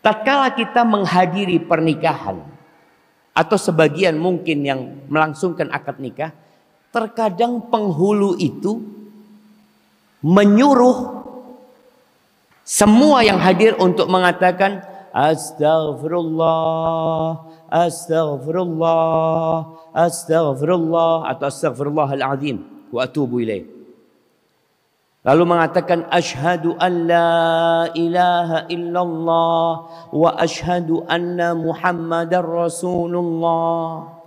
tatkala kita menghadiri pernikahan atau sebagian mungkin yang melangsungkan akad nikah, terkadang penghulu itu menyuruh semua yang hadir untuk mengatakan Astaghfirullah, Astaghfirullah, Astaghfirullah, atau Astaghfirullahaladzim wa atubu ilaih. Lalu mengatakan asyhadu an la ilaha illallah wa asyhadu anna Muhammadar Rasulullah.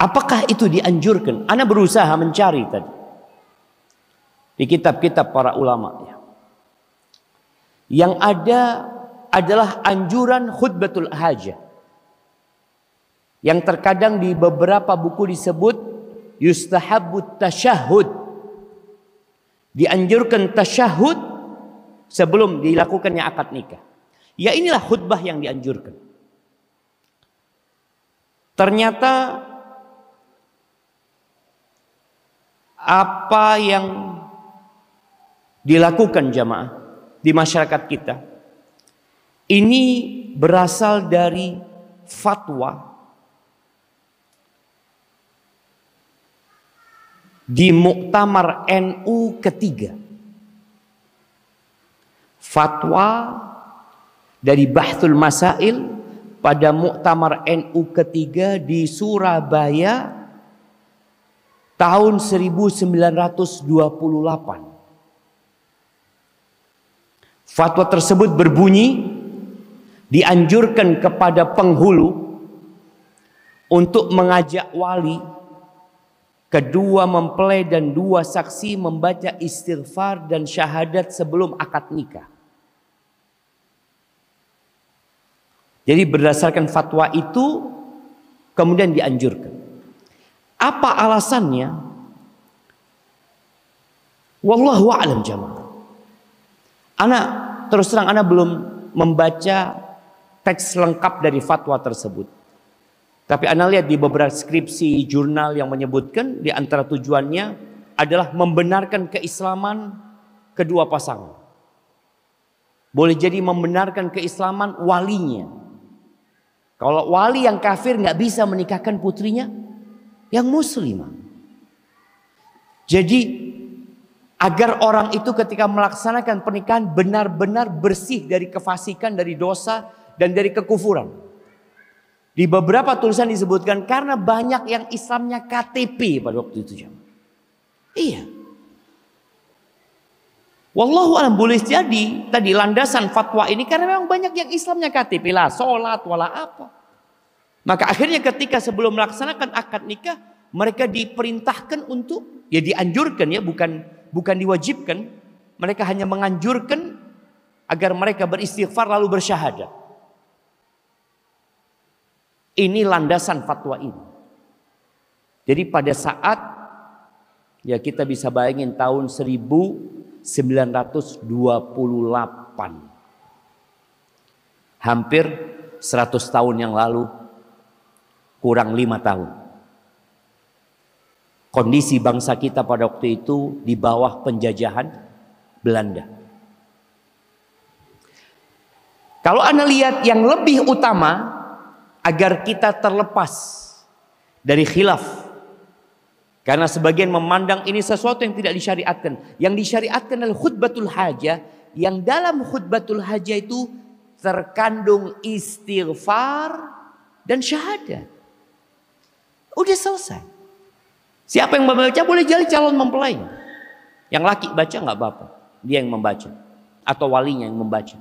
Apakah itu dianjurkan? Ana berusaha mencari tadi di kitab-kitab para ulama ya. Yang ada adalah anjuran khutbatul hajah, yang terkadang di beberapa buku disebut yustahabbut tasyahud. Dianjurkan tasyahud sebelum dilakukannya akad nikah. Ya inilah khutbah yang dianjurkan. Ternyata apa yang dilakukan jamaah di masyarakat kita ini berasal dari fatwa di Muktamar NU ketiga. Fatwa dari Bahthul Masail pada Muktamar NU ketiga di Surabaya tahun 1928. Fatwa tersebut berbunyi dianjurkan kepada penghulu untuk mengajak wali, kedua mempelai dan dua saksi membaca istighfar dan syahadat sebelum akad nikah. Jadi berdasarkan fatwa itu kemudian dianjurkan. Apa alasannya? Wallahu a'lam jamaah. Ana terus terang ana belum membaca teks lengkap dari fatwa tersebut. Tapi ana lihat di beberapa skripsi jurnal yang menyebutkan di antara tujuannya adalah membenarkan keislaman kedua pasangan. Boleh jadi membenarkan keislaman walinya. Kalau wali yang kafir nggak bisa menikahkan putrinya yang muslimah. Jadi agar orang itu ketika melaksanakan pernikahan benar-benar bersih dari kefasikan, dari dosa dan dari kekufuran. Di beberapa tulisan disebutkan karena banyak yang Islamnya KTP pada waktu itu. Iya. Wallahu a'lam, boleh jadi tadi landasan fatwa ini karena memang banyak yang Islamnya KTP lah, sholat wala apa. Maka akhirnya ketika sebelum melaksanakan akad nikah mereka diperintahkan untuk, ya dianjurkan ya, bukan diwajibkan. Mereka hanya menganjurkan agar mereka beristighfar lalu bersyahadat. Ini landasan fatwa ini. Jadi pada saat ya kita bisa bayangin tahun 1928, hampir 100 tahun yang lalu, kurang 5 tahun. Kondisi bangsa kita pada waktu itu di bawah penjajahan Belanda. Kalau Anda lihat yang lebih utama agar kita terlepas dari khilaf, karena sebagian memandang ini sesuatu yang tidak disyariatkan. Yang disyariatkan adalah khutbatul hajah, yang dalam khutbatul hajah itu terkandung istighfar dan syahadat. Udah selesai. Siapa yang membaca boleh jadi calon mempelai. Yang laki baca nggak apa-apa, dia yang membaca atau walinya yang membaca.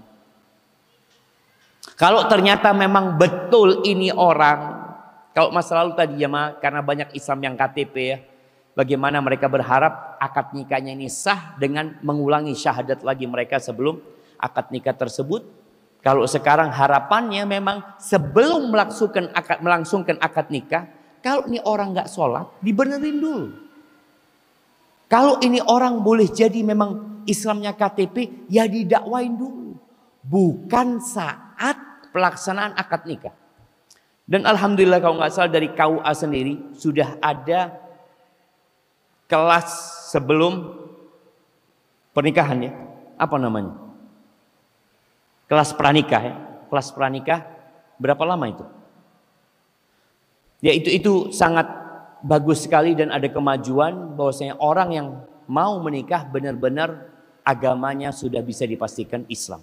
Kalau ternyata memang betul ini orang, kalau masa lalu tadi ya karena banyak Islam yang KTP ya, bagaimana mereka berharap akad nikahnya ini sah dengan mengulangi syahadat lagi mereka sebelum akad nikah tersebut. Kalau sekarang harapannya memang sebelum melangsungkan akad nikah, kalau ini orang nggak sholat, dibenerin dulu. Kalau ini orang boleh jadi memang Islamnya KTP, ya didakwain dulu. Bukan saat pelaksanaan akad nikah. Dan alhamdulillah kalau nggak salah dari KUA sendiri sudah ada kelas sebelum pernikahan ya. apa namanya? Kelas pranikah ya. Kelas pranikah berapa lama itu? Ya itu sangat bagus sekali dan ada kemajuan bahwasanya orang yang mau menikah benar-benar agamanya sudah bisa dipastikan Islam.